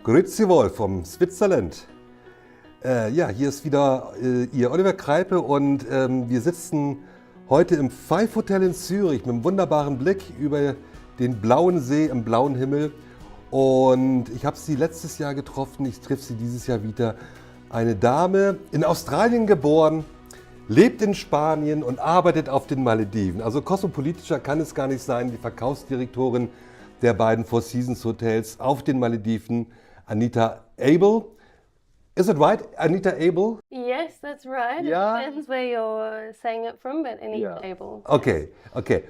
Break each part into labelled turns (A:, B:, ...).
A: Grüezi wohl vom Switzerland. Ja, hier ist wieder Ihr Oliver Kreipe und wir sitzen heute im Five Hotel in Zürich mit einem wunderbaren Blick über den blauen See im blauen Himmel. Und ich habe sie letztes Jahr getroffen, ich treffe sie dieses Jahr wieder. Eine Dame, in Australien geboren, lebt in Spanien und arbeitet auf den Malediven. Also kosmopolitischer kann es gar nicht sein, die Verkaufsdirektorin der beiden Four Seasons Hotels auf den Malediven, Anita Abel. Is it right, Anita Abel?
B: Yes, that's right.
A: Yeah.
B: It depends where you're saying it from, but Anita Abel.
A: Okay.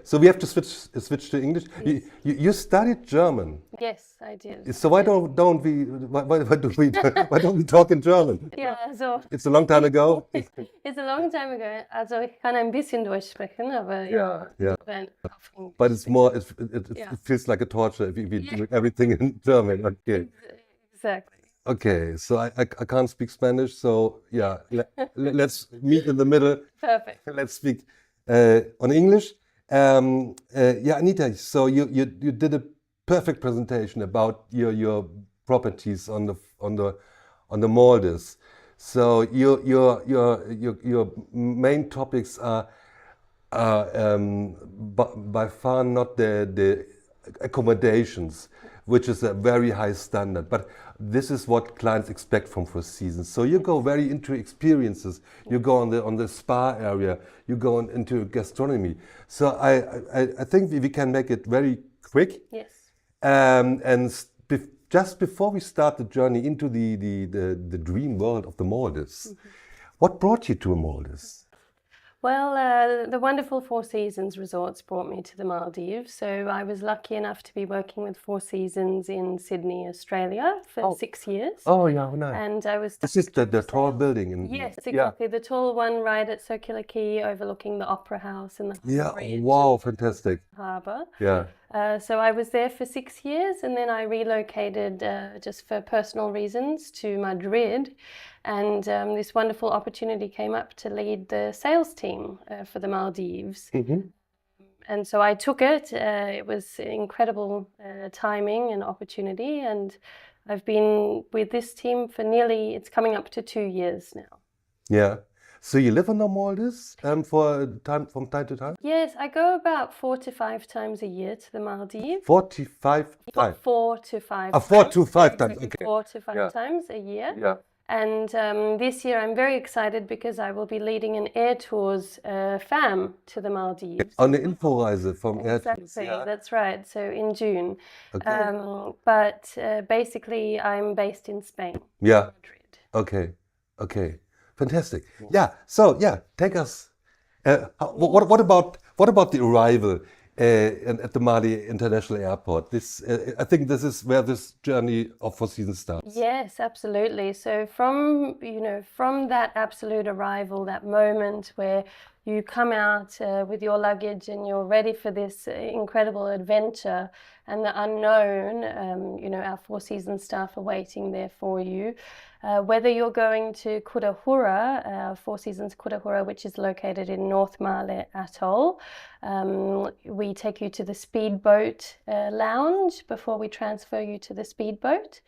A: So we have to switch to English.
B: Yes.
A: You studied German.
B: Yes, I did.
A: So why don't we talk in German?
B: Ja, also
A: It's a long time ago.
B: it's a long time ago. Also ich kann ein bisschen Deutsch sprechen, aber
A: Yeah.
B: auf Englisch.
A: But it's more. It
B: Yeah.
A: feels like a torture if we do everything in German. Okay.
B: Exactly.
A: Okay. So I can't speak Spanish. So yeah, let's meet in the middle.
B: Perfect.
A: Let's speak on English. Yeah, Anita. So you did a perfect presentation about your properties on the Maldives. So your main topics are by far not the accommodations, which is a very high standard, but this is what clients expect from Four Seasons. So you go very into experiences. You go on the spa area. You go into gastronomy. So I think we can make it very quick.
B: Yes.
A: Just before we start the journey into the dream world of the Maldives, what brought you to Maldives?
B: Well, the wonderful Four Seasons resorts brought me to the Maldives. So I was lucky enough to be working with Four Seasons in Sydney, Australia for 6 years.
A: Oh, yeah, nice.
B: And I was...
A: This is the tall building.
B: Yes, exactly. The tall one right at Circular Quay overlooking the Opera House and the
A: Yeah, wow, fantastic.
B: harbour.
A: Yeah.
B: So I was there for 6 years and then I relocated just for personal reasons to Madrid. And this wonderful opportunity came up to lead the sales team for the Maldives. And so I took it. It was incredible timing and opportunity. And I've been with this team for it's coming up to 2 years now.
A: Yeah. So you live on the Maldives from time to time?
B: Yes, I go about 4 to 5 times a year to the Maldives.
A: 45 times?
B: 4 to 5
A: times. 4 to 5 times, okay.
B: 4 to 5 times a year.
A: Yeah.
B: And this year I'm very excited because I will be leading an airtours FAM to the Maldives.
A: On the Inforeise from airtours.
B: Exactly, that's right. So in June.
A: Okay.
B: But basically I'm based in Spain.
A: Yeah.
B: Madrid.
A: Okay. Fantastic. Yeah. So take us. What about the arrival at the Mali International Airport? I think this is where this journey of Four Seasons starts.
B: Yes, absolutely. So from that absolute arrival, that moment where you come out with your luggage and you're ready for this incredible adventure and the unknown, our Four Seasons staff are waiting there for you. Whether you're going to Kurahura, Four Seasons Kurahura, which is located in North Male Atoll, we take you to the speedboat lounge before we transfer you to the speedboat.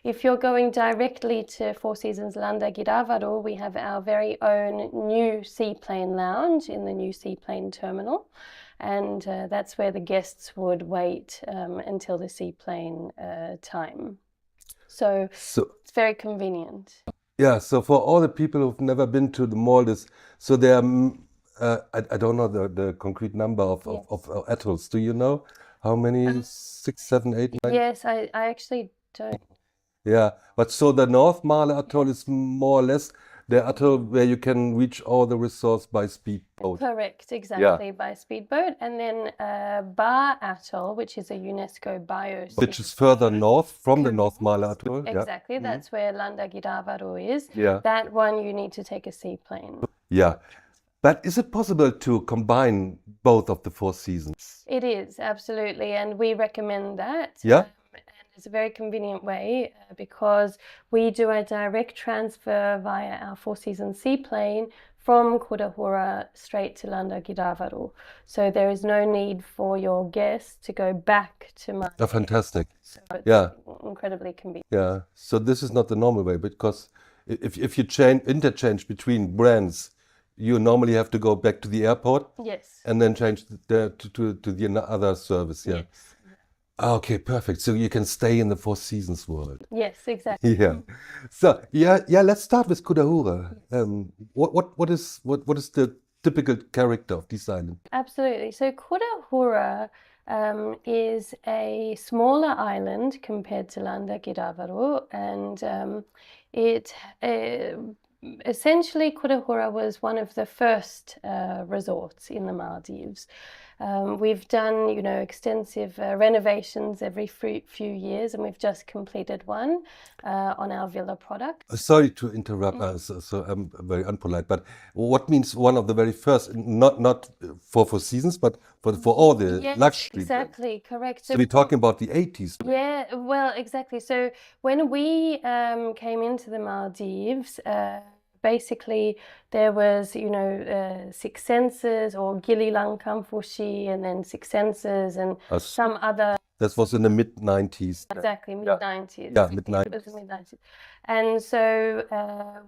B: If you're going directly to Four Seasons Landa Giravaro, we have our very own new seaplane lounge in the new seaplane terminal. And that's where the guests would wait until the seaplane time. So it's very convenient.
A: Yeah, so for all the people who've never been to the Maldives, so there are, I don't know the concrete number of atolls. Do you know how many? 6, 7, 8, 9?
B: Yes, I actually don't.
A: Yeah, but so the North Male Atoll is more or less the atoll where you can reach all the resorts by speedboat.
B: Correct, exactly, by speedboat. And then Bar Atoll, which is a UNESCO biosphere.
A: Which is further north from the North Male Atoll.
B: Exactly, that's where Landa Giravaro is.
A: Yeah.
B: That one you need to take a seaplane.
A: Yeah. But is it possible to combine both of the Four Seasons?
B: It is, absolutely, and we recommend that.
A: Yeah.
B: And It's a very convenient way because we do a direct transfer via our Four Seasons seaplane from Kudahura straight to Landagiravaru. So there is no need for your guests to go back to Maldives.
A: Oh, fantastic.
B: So it's
A: Yeah.
B: incredibly convenient.
A: Yeah. So this is not the normal way, because if you interchange between brands, you normally have to go back to the airport
B: Yes.
A: and then change to the other service. Yeah.
B: Yes.
A: Okay, perfect. So you can stay in the Four Seasons world.
B: Yes, exactly.
A: Yeah. So yeah. Let's start with Kudahura. What is the typical character of this island?
B: Absolutely. So Kudahura is a smaller island compared to Landagiravaru, and it essentially Kudahura was one of the first resorts in the Maldives. We've done, extensive renovations every few years, and we've just completed one on our villa product.
A: Sorry to interrupt, so I'm very unpolite, but what means one of the very first, not for Four Seasons, but for all the
B: Yes,
A: luxury brands?
B: exactly, correct.
A: So we're talking about the 80s.
B: Yeah, well, exactly. So when we came into the Maldives, basically there was, Six Senses or Gili Langkamfushi, and then Six Senses and some other.
A: That was in the mid-90s.
B: Exactly, mid-90s.
A: Yeah, mid-90s.
B: It was the mid-90s. And so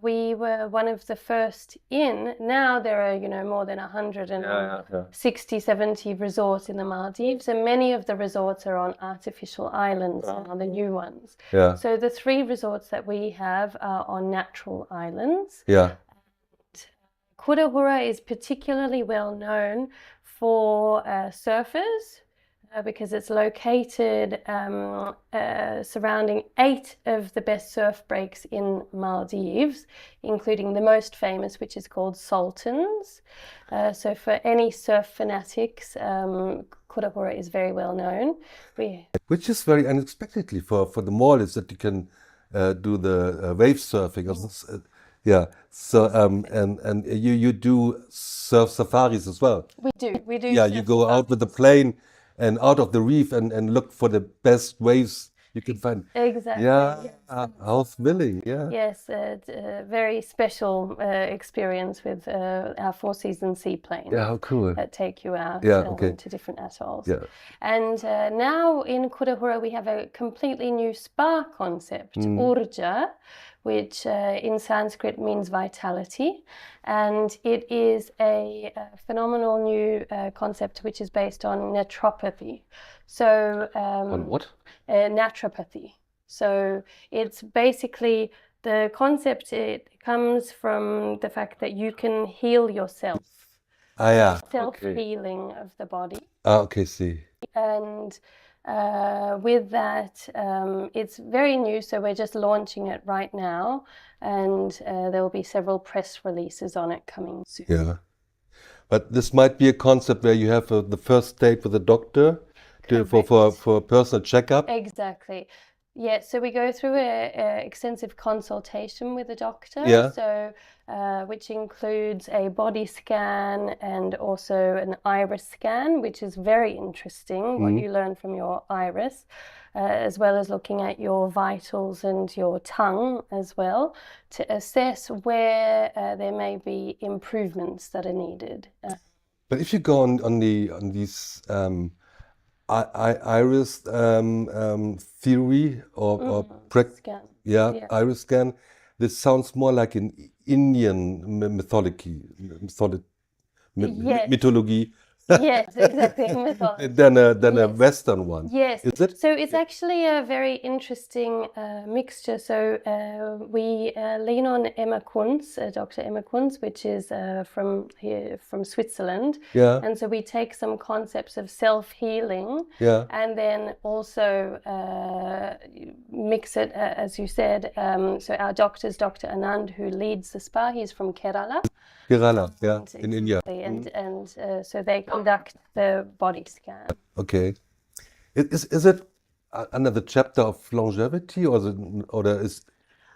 B: we were one of the first in. Now there are, more than 160, 70 resorts in the Maldives, and many of the resorts are on artificial islands now, the new ones.
A: Yeah.
B: So the 3 resorts that we have are on natural islands.
A: Yeah.
B: Kudahura is particularly well known for surfers, because it's located surrounding 8 of the best surf breaks in Maldives, including the most famous, which is called Sultans. So for any surf fanatics, Kudahura is very well known.
A: Which is very unexpectedly for the Maldives, that you can do the wave surfing. Yeah. So and you do surf safaris as well.
B: We do.
A: Yeah, you go out with the plane and out of the reef and look for the best waves you can find.
B: Exactly.
A: Yeah,
B: Yes.
A: how thrilling. Yeah.
B: Yes, it's a very special experience with our Four Seasons seaplanes.
A: Yeah, how cool.
B: That take you out
A: Okay.
B: to different atolls.
A: Yeah.
B: And now in Kudahura we have a completely new spa concept, Urja, which in Sanskrit means vitality, and it is a phenomenal new concept which is based on naturopathy. So
A: On what?
B: naturopathy. So it's basically the concept. It comes from the fact that you can heal yourself,
A: Yeah.
B: self-healing of the body.
A: Okay, see.
B: And with that, it's very new, so we're just launching it right now, and there will be several press releases on it coming soon.
A: Yeah. But this might be a concept where you have the first date with a doctor for a personal checkup.
B: Exactly. Yeah, so we go through a extensive consultation with a doctor.
A: Yeah.
B: So which includes a body scan and also an iris scan, which is very interesting, what you learn from your iris, as well as looking at your vitals and your tongue as well, to assess where there may be improvements that are needed.
A: But if you go on these iris theory or
B: Scan.
A: yeah, iris scan, this sounds more like an Indian mythology.
B: Yes, exactly. Mythology.
A: than a Western one.
B: Yes.
A: Is it?
B: So it's actually a very interesting mixture. So we lean on Emma Kunz, Dr. Emma Kunz, which is from Switzerland.
A: Yeah.
B: And so we take some concepts of self-healing,
A: Yeah.
B: and then also mix it, as you said. So our doctor is Dr. Anand, who leads the spa. He's from Kerala.
A: Kerala, yeah, in India.
B: And so they conduct the body scan.
A: Okay. Is it another chapter of longevity, or is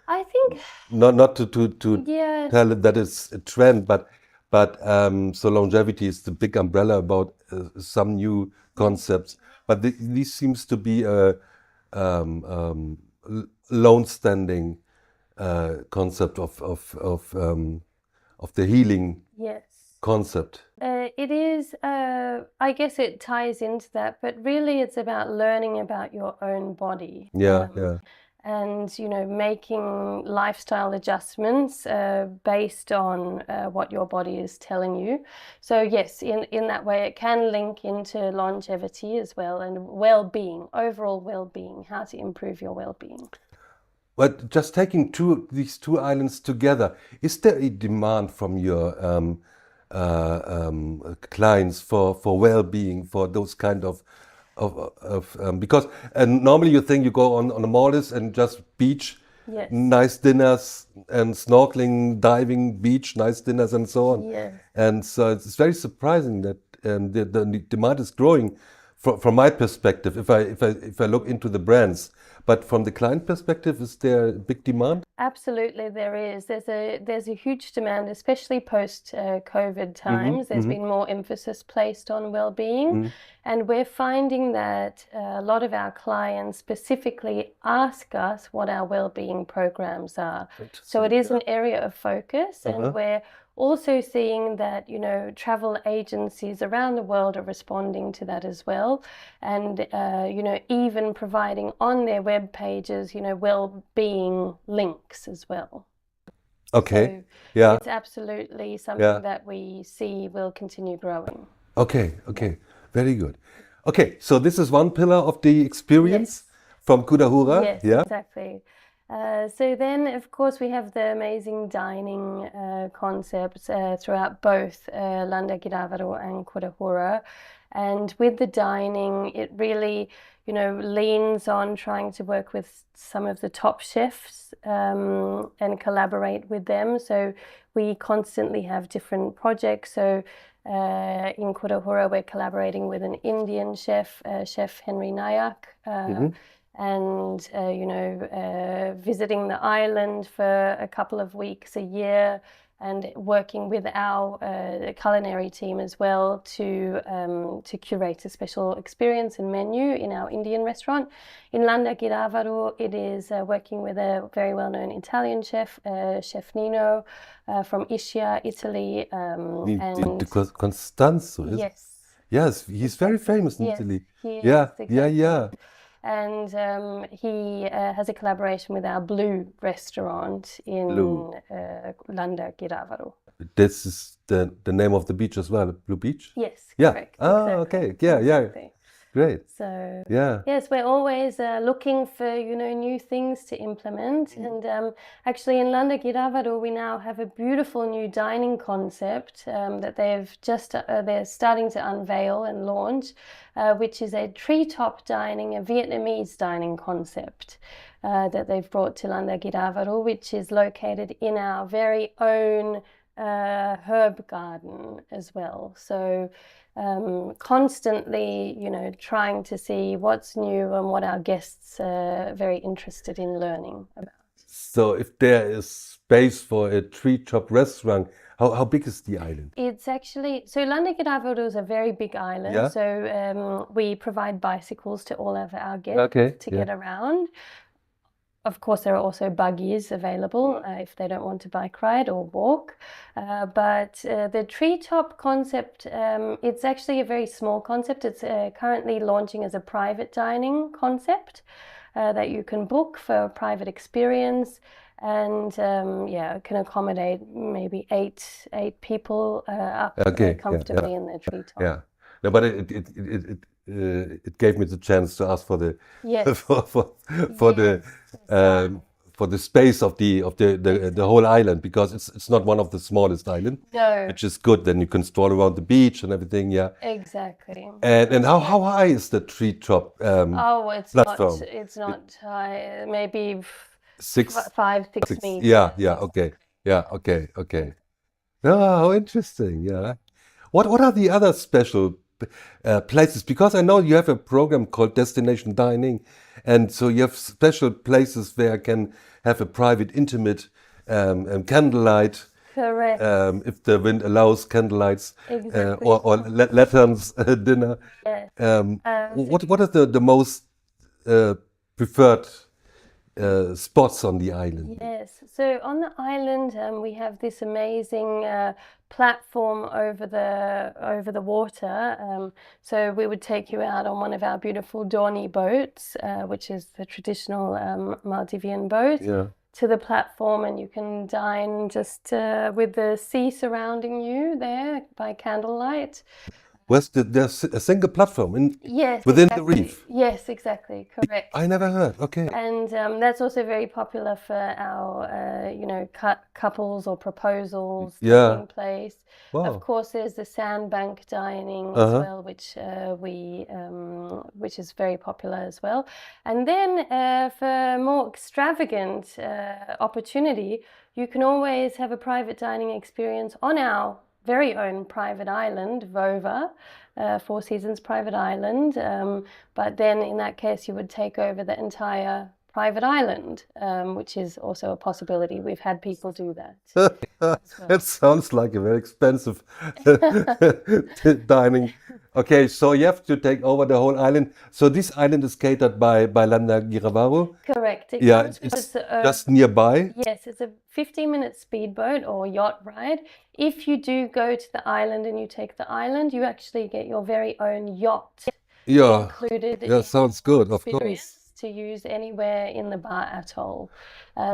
B: I think,
A: not to
B: yeah,
A: tell it that it's a trend, but so longevity is the big umbrella about some new concepts. But this seems to be a lone standing concept of the healing
B: Yes.
A: concept.
B: It is, I guess it ties into that, but really it's about learning about your own body.
A: Yeah.
B: And, making lifestyle adjustments based on what your body is telling you. So yes, in that way, it can link into longevity as well, and well-being, overall well-being, how to improve your well-being.
A: But just taking these two islands together, is there a demand from your clients for well-being, for those kind of because normally you think you go on the Maldives and just beach,
B: Yes.
A: nice dinners and snorkeling, diving, beach, nice dinners and so on.
B: Yes.
A: And so it's very surprising that the demand is growing from my perspective, if I look into the brands. But from the client perspective, is there a big demand?
B: Absolutely, there is. There's a huge demand, especially post COVID times. There's been more emphasis placed on well-being, and we're finding that a lot of our clients specifically ask us what our well-being programs are. So it is an area of focus, and we're also seeing that, travel agencies around the world are responding to that as well. And, even providing on their web pages, well-being links as well.
A: Okay.
B: So it's absolutely something that we see will continue growing.
A: Okay. Very good. Okay, so this is one pillar of the experience from Kudahura.
B: Yes, exactly. So then, of course, we have the amazing dining concepts throughout both Landa Giravaro and Kudahura. And with the dining, it really, leans on trying to work with some of the top chefs and collaborate with them. So we constantly have different projects. So in Kudahura, we're collaborating with an Indian chef, Chef Henry Nayak. And, visiting the island for a couple of weeks a year and working with our culinary team as well to curate a special experience and menu in our Indian restaurant. In Landa Giravaro, it is working with a very well-known Italian chef, Chef Nino from Ischia, Italy.
A: Constanzo, is
B: Yes.
A: Yes, he's very famous in Italy.
B: He is,
A: Yeah.
B: And he has a collaboration with our Blue restaurant in Landa Giravaro.
A: This is the name of the beach as well, Blue Beach?
B: Yes,
A: Yeah.
B: correct.
A: Ah,
B: exactly.
A: okay. Yeah.
B: Exactly.
A: Great.
B: So
A: yes,
B: we're always looking for new things to implement. And actually, in Landa Giravaro, we now have a beautiful new dining concept that they've just they're starting to unveil and launch, which is a treetop dining, a Vietnamese dining concept that they've brought to Landa Giravaro, which is located in our very own herb garden as well. So constantly, trying to see what's new and what our guests are very interested in learning about.
A: So if there is space for a treetop restaurant, how big is the island?
B: It's actually, so Landa Giravaro is a very big island. So we provide bicycles to all of our guests to get around. Of course, there are also buggies available if they don't want to bike ride or walk. But the treetop concept, it's actually a very small concept. It's currently launching as a private dining concept that you can book for a private experience. And it can accommodate maybe eight people up comfortably in the treetop.
A: Yeah, no, but it gave me the chance to ask for the for the space of the whole island, because it's not one of the smallest islands.
B: No,
A: which is good. Then you can stroll around the beach and everything. Yeah,
B: exactly.
A: And how high is the treetop platform?
B: It's not high. Maybe
A: 5,
B: 6 meters.
A: Yeah. Okay. Oh, how interesting. Yeah. What are the other special places? Because I know you have a program called Destination Dining, and so you have special places where I can have a private, intimate candlelight.
B: Correct.
A: If the wind allows, candlelights,
B: Exactly.
A: or lanterns dinner.
B: Yes.
A: What is the most preferred spots on the island?
B: Yes, so on the island we have this amazing platform over the water. So we would take you out on one of our beautiful Dorney boats, which is the traditional Maldivian boat, to the platform, and you can dine just with the sea surrounding you there by candlelight.
A: There's a single platform
B: Yes,
A: within
B: exactly.
A: the reef?
B: Yes, exactly, correct.
A: I never heard, okay.
B: And that's also very popular for our, couples or proposals taking place.
A: Wow.
B: Of course, there's the sandbank dining as well, which is very popular as well. And then for more extravagant opportunity, you can always have a private dining experience on our very own private island, Vova, Four Seasons private island. But then in that case, you would take over the entire private island, which is also a possibility. We've had people do that.
A: That sounds like a very expensive dining. Okay, so you have to take over the whole island. So this island is catered by Landa Giravaro?
B: Correct.
A: It's just nearby?
B: Yes, it's a 15-minute speedboat or yacht ride. If you do go to the island and you take the island, you actually get your very own yacht included.
A: Yeah, sounds good, of course.
B: To use anywhere in the Bar Atoll.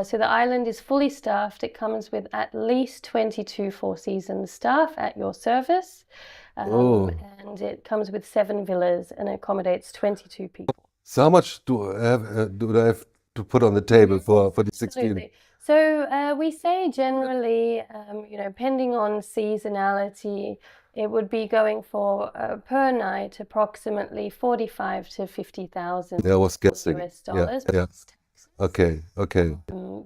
B: So the island is fully staffed. It comes with at least 22 Four Seasons staff at your service. And it comes with 7 villas and accommodates 22 people.
A: So how much do I have to put on the table for this experience?
B: So we say generally, depending on seasonality, it would be going for per night approximately 45 to 50,000
A: I was guessing.
B: US dollars.
A: Yeah. Okay.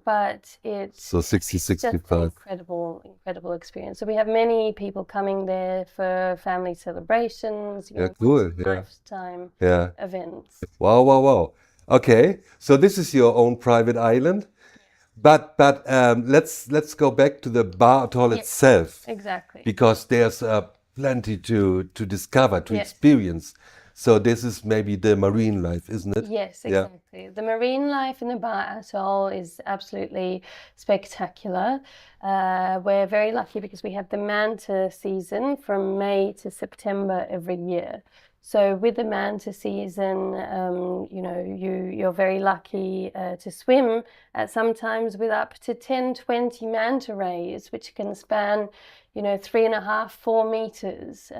B: But it's
A: so 60, 65.
B: just an incredible experience. So we have many people coming there for family celebrations,
A: cool.
B: lifetime events.
A: Wow. Okay, so this is your own private island. But let's go back to the Bar Atoll itself.
B: Exactly.
A: Because there's plenty to discover, to experience. So this is maybe the marine life, isn't it?
B: Yes, exactly. Yeah. The marine life in the Bar Atoll is absolutely spectacular. We're very lucky because we have the manta season from May to September every year. So with the manta season, you're very lucky to swim sometimes with up to 10, 20 manta rays, which can span, 3.5, 4 meters.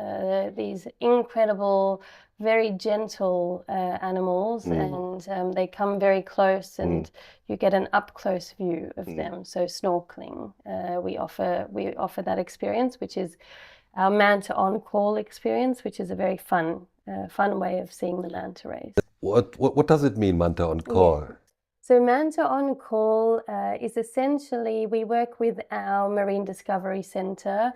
B: These incredible, very gentle animals, and they come very close, and you get an up-close view of them. So snorkeling, we offer that experience, which is our manta on call experience, which is a very fun way of seeing the manta rays.
A: What does it mean, manta on call? Yeah.
B: So manta on call is essentially, we work with our Marine Discovery Centre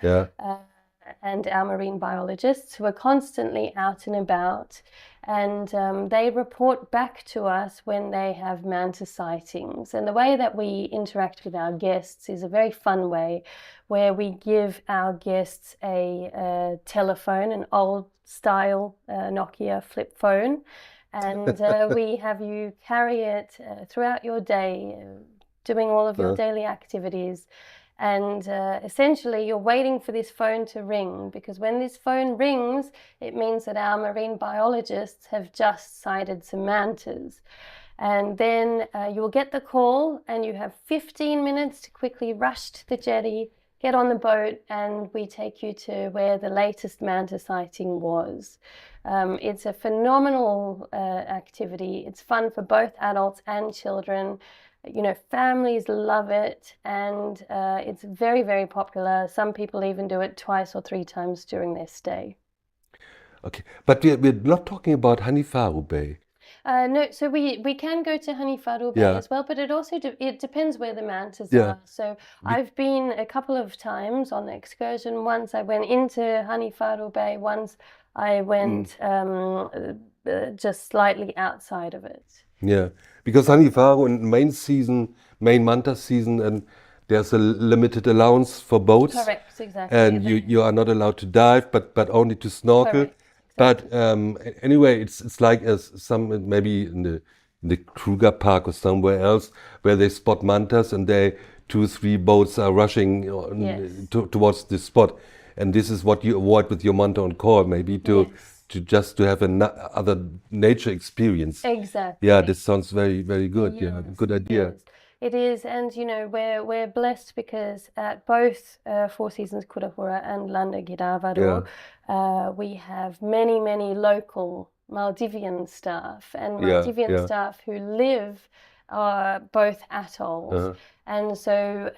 B: and our marine biologists who are constantly out and about, and they report back to us when they have manta sightings. And the way that we interact with our guests is a very fun way, where we give our guests a telephone, an old style Nokia flip phone, and we have you carry it throughout your day, doing all of your daily activities. And essentially, you're waiting for this phone to ring, because when this phone rings, it means that our marine biologists have just sighted some mantas. And then you'll get the call, and you have 15 minutes to quickly rush to the jetty, get on the boat, and we take you to where the latest manta sighting was. It's a phenomenal activity. It's fun for both adults and children. Families love it, and it's very, very popular. Some people even do it 2 or 3 times during their stay.
A: Okay, but we're not talking about Hanifaru Bay.
B: No, so we can go to Hanifaru Bay as well, but it also it depends where the mantas are. So I've been a couple of times on the excursion. Once I went into Hanifaru Bay, once I went just slightly outside of it.
A: Yeah, because Hanifaru in main manta season, and there's a limited allowance for boats.
B: Correct, exactly.
A: And you are not allowed to dive, but only to snorkel.
B: Correct, exactly.
A: But anyway, it's like maybe in the the Kruger Park or somewhere else where they spot mantas and they 2-3 boats are rushing towards this spot. And this is what you avoid with your manta on call, maybe to just to have other nature experience.
B: Exactly.
A: Yeah, this sounds very, very good.
B: Yes,
A: Yeah, good idea.
B: yes. It is, and you know, we're blessed because at both Four Seasons Kurahura and Landa Giravaro, we have many local Maldivian staff and Maldivian staff who live both atolls. And so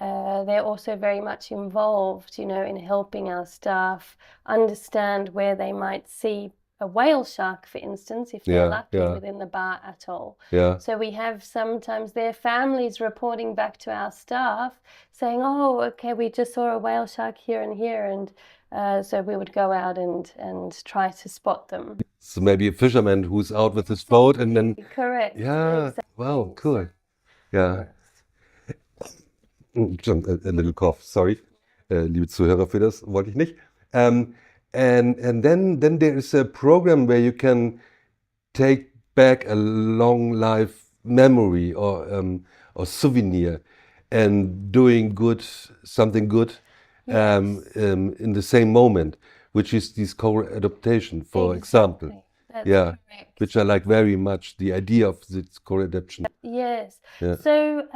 B: they're also very much involved, you know, in helping our staff understand where they might see a whale shark, for instance, if they're lucky within the Bar Atoll. So we have sometimes their families reporting back to our staff saying, oh, okay, we just saw a whale shark here and here. And so we would go out and try to spot them.
A: So maybe a fisherman who's out with his boat and then...
B: Correct.
A: Yeah, exactly. Wow, cool. Yeah. A little cough, sorry. Liebe Zuhörer, für das wollte ich nicht. And then there is a program where you can take back a long life memory or souvenir and doing something good in the same moment, which is this co-adaptation, for example.
B: That's correct.
A: Which I like very much, the idea of this co-adaptation.
B: Yes. So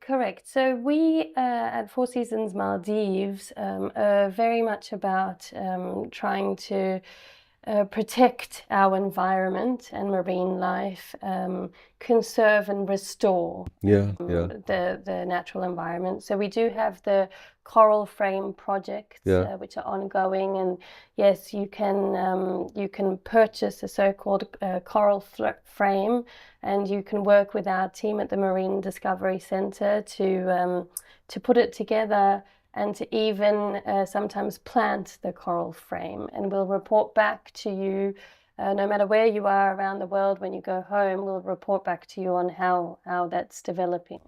B: correct. So we at Four Seasons Maldives are very much about trying to protect our environment and marine life, conserve and restore the natural environment. So we do have the coral frame projects which are ongoing, and yes, you can purchase a so-called coral frame, and you can work with our team at the Marine Discovery Centre to put it together and to even sometimes plant the coral frame, and we'll report back to you no matter where you are around the world. When you go home, we'll report back to you on how that's developing.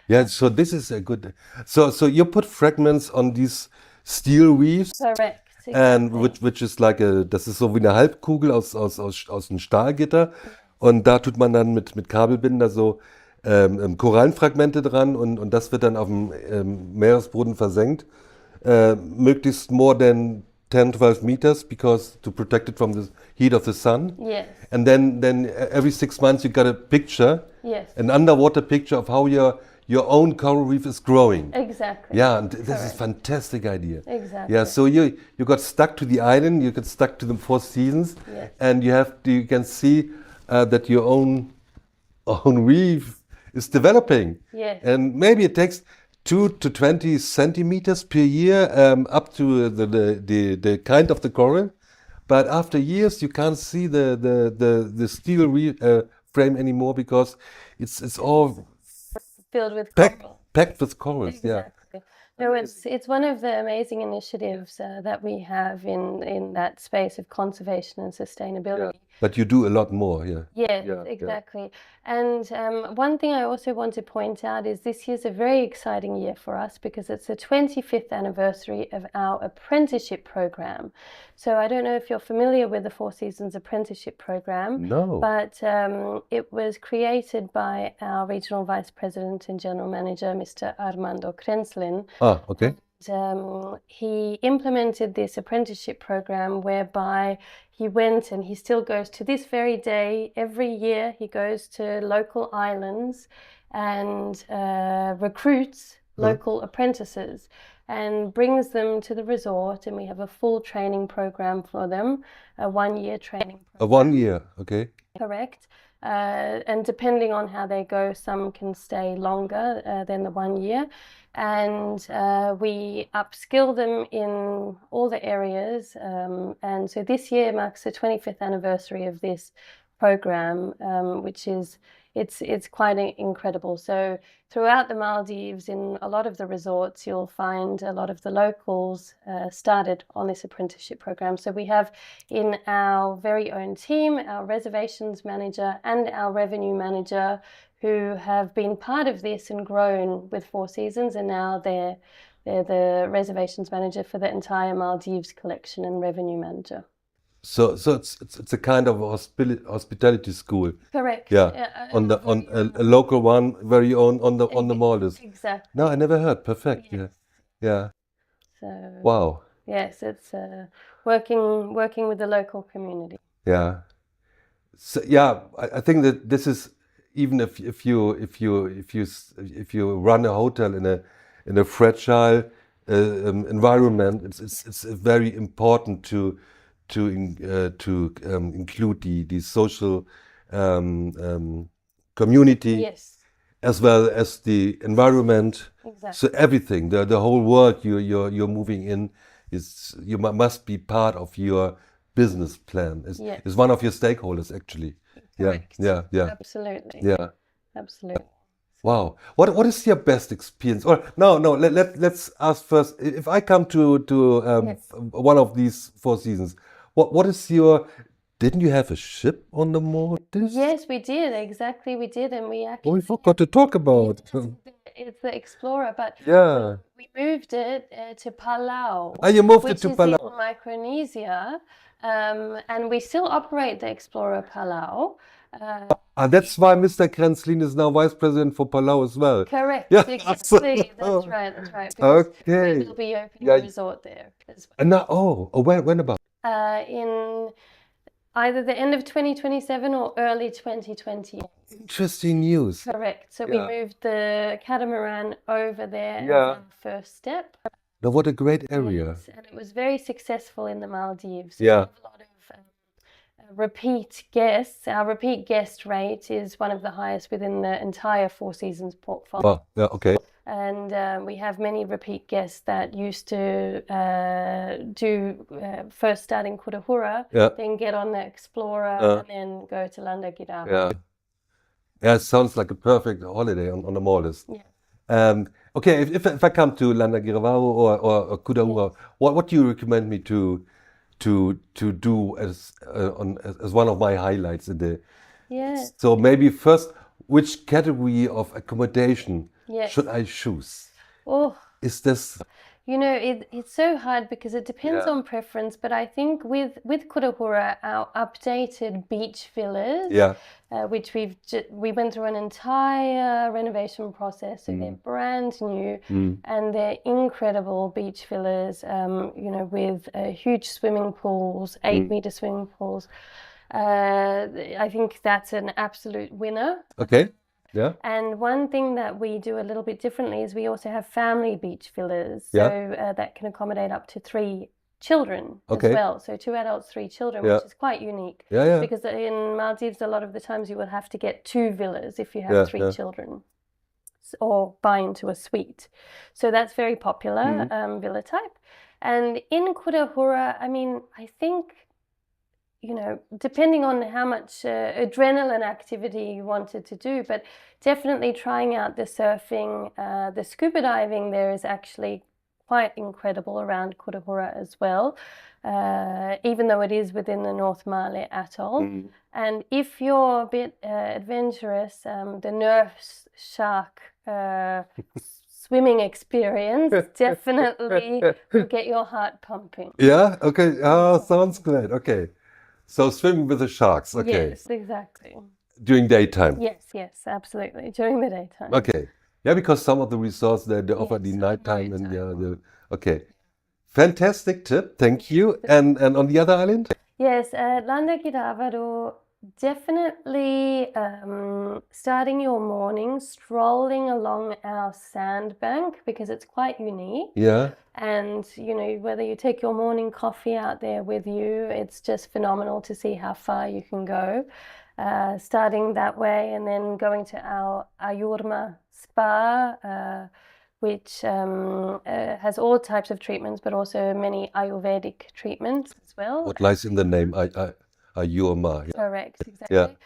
A: Yeah, so this is a good... So you put fragments on these steel reefs.
B: Correct. Exactly.
A: And which is like das ist so wie eine Halbkugel aus einem Stahlgitter. Und da tut man dann mit Kabelbinder so Korallenfragmente dran und das wird dann auf dem Meeresboden versenkt. Möglichst more than 10-12 meters because to protect it from the heat of the sun.
B: Yes.
A: And then every 6 months you got a picture, an underwater picture of how your own coral reef is growing.
B: Exactly.
A: Yeah, and this is a fantastic idea.
B: Exactly.
A: Yeah, so you got stuck to the island, you got stuck to the Four Seasons, and you can see that your own reef is developing.
B: Yes.
A: And maybe it takes 2 to 20 centimeters per year up to the kind of the coral. But after years, you can't see the steel frame anymore because it's all
B: filled with coral.
A: Packed with corals.
B: Exactly. No, it's one of the amazing initiatives that we have in that space of conservation and sustainability.
A: But you do a lot more,
B: Yes, exactly. And one thing I also want to point out is this year's a very exciting year for us because it's the 25th anniversary of our apprenticeship program. So I don't know if you're familiar with the Four Seasons apprenticeship program.
A: No.
B: But it was created by our regional vice president and general manager, Mr. Armando Krenslin.
A: Ah, okay.
B: He implemented this apprenticeship program whereby he went, and he still goes to this very day, every year he goes to local islands and recruits local apprentices and brings them to the resort, and we have a full training program for them, a 1-year training program.
A: A 1 year, okay.
B: Correct. And depending on how they go, some can stay longer than the 1 year. And we upskill them in all the areas. And so this year marks the 25th anniversary of this program, which is it's quite incredible. So throughout the Maldives, in a lot of the resorts, you'll find a lot of the locals started on this apprenticeship program. So we have in our very own team, our reservations manager and our revenue manager who have been part of this and grown with Four Seasons, and now they're the reservations manager for the entire Maldives collection and revenue manager.
A: So it's a kind of hospitality school.
B: Correct.
A: Yeah, on a local one, very own on the Maldives.
B: Exactly.
A: No, I never heard. Perfect. Yeah, yeah.
B: So
A: Wow.
B: yes, it's working with the local community.
A: Yeah. So yeah, I think that this is even if you run a hotel in a fragile environment, it's very important to include the social community
B: Yes,
A: as well as the environment.
B: exactly.
A: So everything, the whole world you're moving in is must be part of your business plan.
B: Yes.
A: Is one of your stakeholders actually.
B: Correct.
A: Yeah.
B: Absolutely.
A: Yeah.
B: Absolutely.
A: Wow. What is your best experience? Or no, let's ask first. If I come to
B: Yes.
A: one of these four seasons, what is your? Didn't you have a ship on the Maldives?
B: Yes, we did. Exactly, we did, and we
A: Oh,
B: actually
A: we forgot to talk about.
B: it's the Explorer, but
A: Yeah.
B: we moved it to Palau,
A: Ah, you moved it
B: which
A: to
B: is in
A: Palau.
B: Micronesia, and we still operate the Explorer Palau.
A: That's why Mr. Krenzlin is now vice president for Palau as well.
B: Correct,
A: Yeah.
B: exactly. That's right, because we
A: Okay.
B: will be opening
A: Yeah.
B: a resort there as well.
A: And now, when about?
B: In either the end of 2027 or early 2028.
A: Interesting news.
B: Correct. So
A: Yeah.
B: we moved the catamaran over there as
A: Yeah.
B: our first step.
A: Now, what a great area.
B: Yes, and it was very successful in the Maldives. We
A: Yeah.
B: have a lot of repeat guests. Our repeat guest rate is one of the highest within the entire Four Seasons portfolio.
A: Oh, yeah, okay.
B: And we have many repeat guests that used to do first start in Kutahura,
A: Yeah.
B: then get on the Explorer, and then go to Landa Gidava.
A: Yeah. Yeah, it sounds like a perfect holiday on the Maldives.
B: Yeah.
A: Okay, if I come to Landa Giravao or Kudahura, what do you recommend me to do as one of my highlights in the?
B: Yeah.
A: So maybe first, which category of accommodation
B: Yes.
A: should I choose?
B: Oh,
A: Is this?
B: you know, it's so hard because it depends
A: Yeah.
B: on preference. But I think with Kutahura, our updated beach villas,
A: Yeah.
B: which we went through an entire renovation process, so they're brand new, and they're incredible beach villas. You know, with huge swimming pools, 8-meter swimming pools. I think that's an absolute winner.
A: Okay. Yeah.
B: And one thing that we do a little bit differently is we also have family beach villas,
A: Yeah.
B: so that can accommodate up to 3 children
A: Okay.
B: as well. So 2 adults, 3 children,
A: Yeah.
B: which is quite unique.
A: Yeah.
B: Because in Maldives, a lot of the times you will have to get 2 villas if you have
A: Yeah,
B: 3
A: yeah.
B: children, or buy into a suite. So that's very popular villa type. And in Kutahura, I mean, I think, you know, depending on how much adrenaline activity you wanted to do, but definitely trying out the surfing, the scuba diving there is actually quite incredible around Kutahura as well, even though it is within the North Malé Atoll. And if you're a bit adventurous, the nurse shark swimming experience definitely will get your heart pumping.
A: Yeah. Okay. Oh, sounds great. Okay. So swimming with the sharks. Okay.
B: Yes, exactly.
A: During daytime.
B: Yes, absolutely. During the daytime.
A: Okay. Yeah, because some of the resorts they offer the
B: Yes,
A: nighttime and
B: nighttime.
A: okay. Fantastic tip. Thank you. And on the other island?
B: Yes, at Landa Gidavado, definitely starting your morning strolling along our sandbank because it's quite unique.
A: Yeah.
B: And, you know, whether you take your morning coffee out there with you, it's just phenomenal to see how far you can go. Starting that way and then going to our Ayurma spa, which has all types of treatments, but also many Ayurvedic treatments as well.
A: What lies in the name? Ayurma. Yeah.
B: Correct, exactly.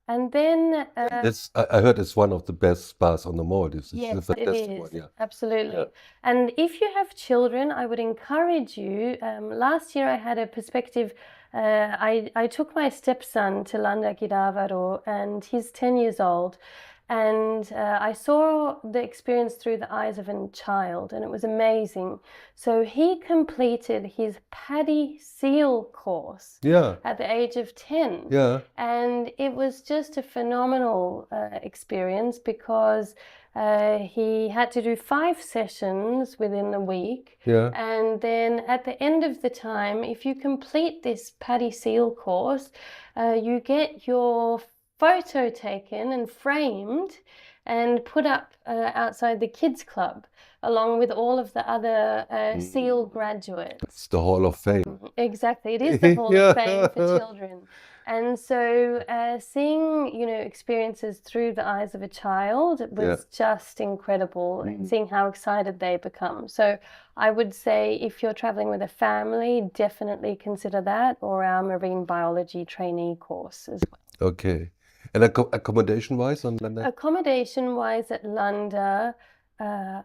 B: And then
A: I heard it's one of the best spas on the Maldives. It's
B: yes,
A: a
B: it
A: fantastic
B: is.
A: one, yeah.
B: Absolutely.
A: Yeah.
B: And if you have children, I would encourage you. Last year I had a perspective. I took my stepson to Landa Gidavaro, and he's 10 years old. And I saw the experience through the eyes of a child, and it was amazing. So he completed his paddy seal course
A: Yeah.
B: at the age of 10.
A: Yeah.
B: And it was just a phenomenal experience because he had to do 5 sessions within the week.
A: Yeah.
B: And then at the end of the time, if you complete this paddy seal course, you get your photo taken and framed and put up outside the kids club along with all of the other SEAL graduates.
A: It's the Hall of Fame.
B: Exactly, it is the Hall of Fame for children. And so seeing, experiences through the eyes of a child was just incredible, and seeing how excited they become. So I would say if you're traveling with a family, definitely consider that, or our marine biology trainee course as well.
A: Okay. And accommodation-wise on Landa?
B: Accommodation-wise at Landa, our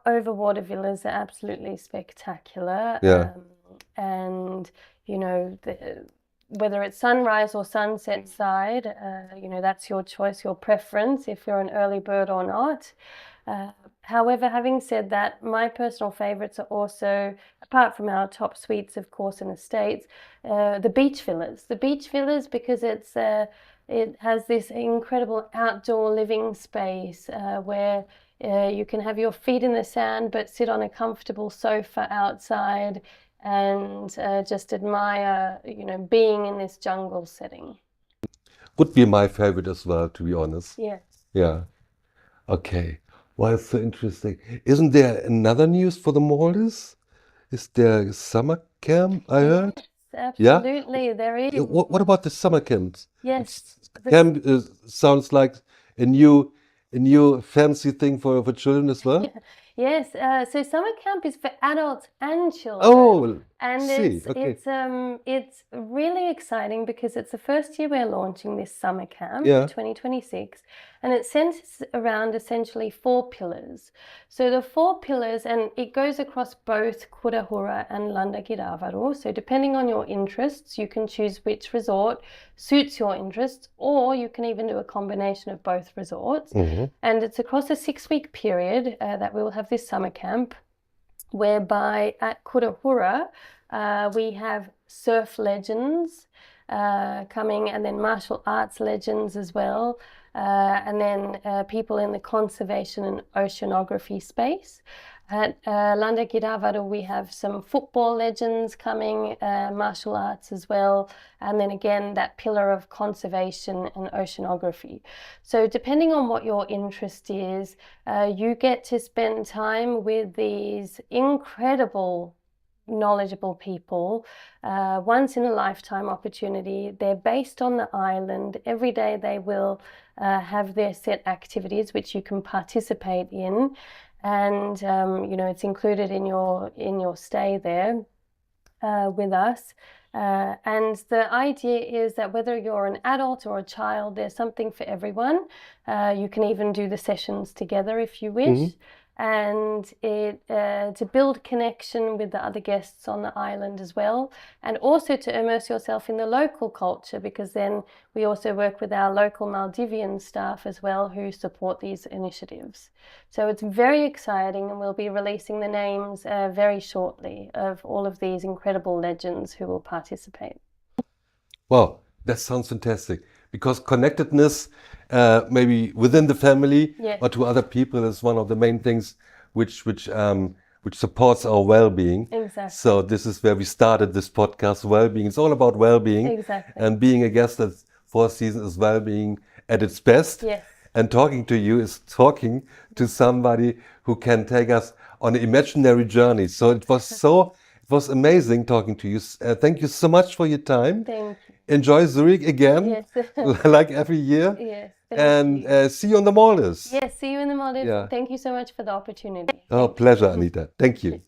B: overwater villas are absolutely spectacular.
A: Yeah.
B: And, whether it's sunrise or sunset side, that's your choice, your preference, if you're an early bird or not. However, having said that, my personal favorites are also, apart from our top suites, of course, in the States, the beach villas. The beach villas, because it has this incredible outdoor living space where you can have your feet in the sand but sit on a comfortable sofa outside and just admire, being in this jungle setting.
A: Would be my favorite as well, to be honest.
B: Yes.
A: Yeah. Okay. Well, it's so interesting. Isn't there another news for the Maldives? Is there summer camp, I heard?
B: Yes, absolutely, there is.
A: What about the summer camps?
B: Yes.
A: Camp sounds like a new fancy thing for children as well.
B: Yes, so summer camp is for adults and children.
A: Oh,
B: and it's really exciting because it's the first year we're launching this summer camp, 2026, and it centers around essentially 4 pillars. So the 4 pillars, and it goes across both Kurahura and Landa Giravaru. So depending on your interests, you can choose which resort suits your interests, or you can even do a combination of both resorts.
A: Mm-hmm.
B: And it's across a 6-week period that we will have this summer camp, whereby at Kurahura we have surf legends coming, and then martial arts legends as well, and then people in the conservation and oceanography space. At Landa Giravaru we have some football legends coming, martial arts as well, and then again that pillar of conservation and oceanography. So depending on what your interest is, you get to spend time with these incredible, knowledgeable people, once in a lifetime opportunity. They're based on the island. Every day they will have their set activities which you can participate in. And it's included in your stay there with us. And the idea is that whether you're an adult or a child, there's something for everyone. You can even do the sessions together if you wish. Mm-hmm. And to build connection with the other guests on the island as well, and also to immerse yourself in the local culture, because then we also work with our local Maldivian staff as well who support these initiatives. So it's very exciting, and we'll be releasing the names very shortly of all of these incredible legends who will participate.
A: Wow, that sounds fantastic. Because connectedness, maybe within the family,
B: yes,
A: or to other people, is one of the main things which supports our well-being.
B: Exactly.
A: So this is where we started this podcast, well-being. It's all about well-being.
B: Exactly.
A: And being a guest at Four Seasons is well-being at its best.
B: Yes.
A: And talking to you is talking to somebody who can take us on an imaginary journey. So it was amazing talking to you. Thank you so much for your time.
B: Thank you.
A: Enjoy Zurich again,
B: yes.
A: like every year.
B: Yes,
A: and see you on the Maldives.
B: Yes, see you in the Maldives.
A: Yeah.
B: Thank you so much for the opportunity.
A: Oh, pleasure, Anita. Thank you.